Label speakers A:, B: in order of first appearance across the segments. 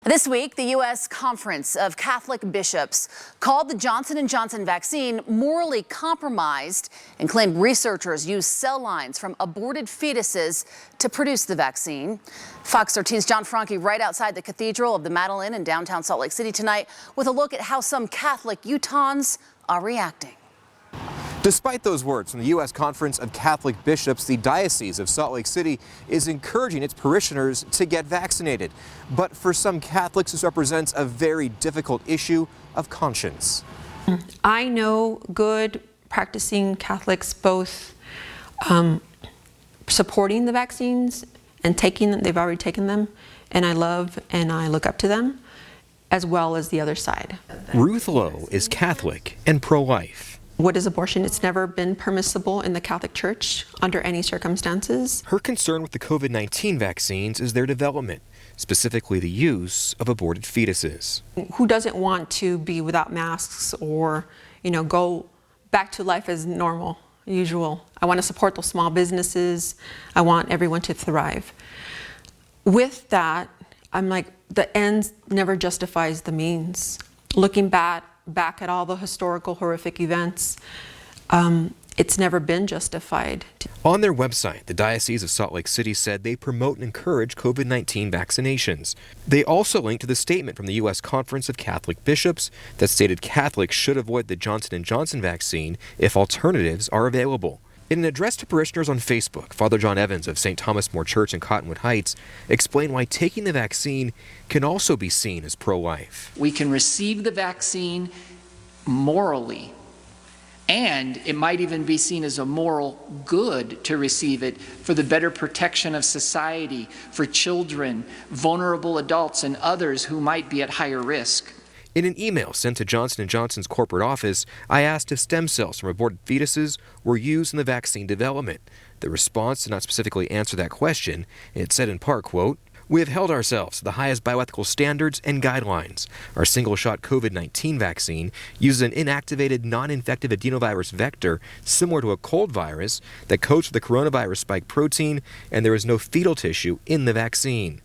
A: This week, the U.S. Conference of Catholic Bishops called the Johnson & Johnson vaccine morally compromised and claimed researchers used cell lines from aborted fetuses to produce the vaccine. Fox 13's John Franke right outside the Cathedral of the Madeleine in downtown Salt Lake City tonight with a look at how some Catholic Utahns are reacting.
B: Despite those words from the U.S. Conference of Catholic Bishops, the Diocese of Salt Lake City is encouraging its parishioners to get vaccinated. But for some Catholics, this represents a very difficult issue of conscience.
C: I know good practicing Catholics both supporting the vaccines and taking them. They've already taken them, and I love and I look up to them, as well as the other side.
B: Ruth Lowe is Catholic and pro-life.
C: What is abortion? It's never been permissible in the Catholic Church under any circumstances.
B: Her concern with the COVID-19 vaccines is their development, specifically the use of aborted fetuses.
C: Who doesn't want to be without masks or, go back to life as normal, usual? I want to support those small businesses. I want everyone to thrive. With that, I'm like, the ends never justifies the means. Looking back at all the historical horrific events, it's never been justified.
B: On their website, the Diocese of Salt Lake City said they promote and encourage COVID-19 vaccinations. They also linked to the statement from the U.S. Conference of Catholic Bishops that stated Catholics should avoid the Johnson & Johnson vaccine if alternatives are available. In an address to parishioners on Facebook, Father John Evans of St. Thomas More Church in Cottonwood Heights explained why taking the vaccine can also be seen as pro-life.
D: We can receive the vaccine morally, and it might even be seen as a moral good to receive it for the better protection of society, for children, vulnerable adults, and others who might be at higher risk.
B: In an email sent to Johnson & Johnson's corporate office, I asked if stem cells from aborted fetuses were used in the vaccine development. The response did not specifically answer that question. It said in part, quote, "We have held ourselves to the highest bioethical standards and guidelines. Our single-shot COVID-19 vaccine uses an inactivated non-infective adenovirus vector similar to a cold virus that coats with the coronavirus spike protein, and there is no fetal tissue in the vaccine."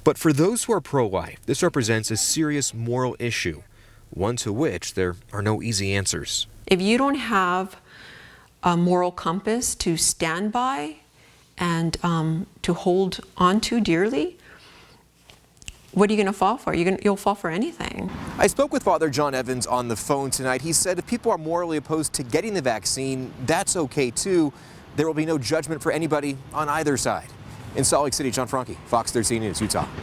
B: But for those who are pro-life, this represents a serious moral issue, one to which there are no easy answers.
C: If you don't have a moral compass to stand by and to hold on to dearly, what are you going to fall for? You'll fall for anything.
B: I spoke with Father John Evans on the phone tonight. He said if people are morally opposed to getting the vaccine, that's okay too. There will be no judgment for anybody on either side. In Salt Lake City, John Franke, Fox 13 News, Utah.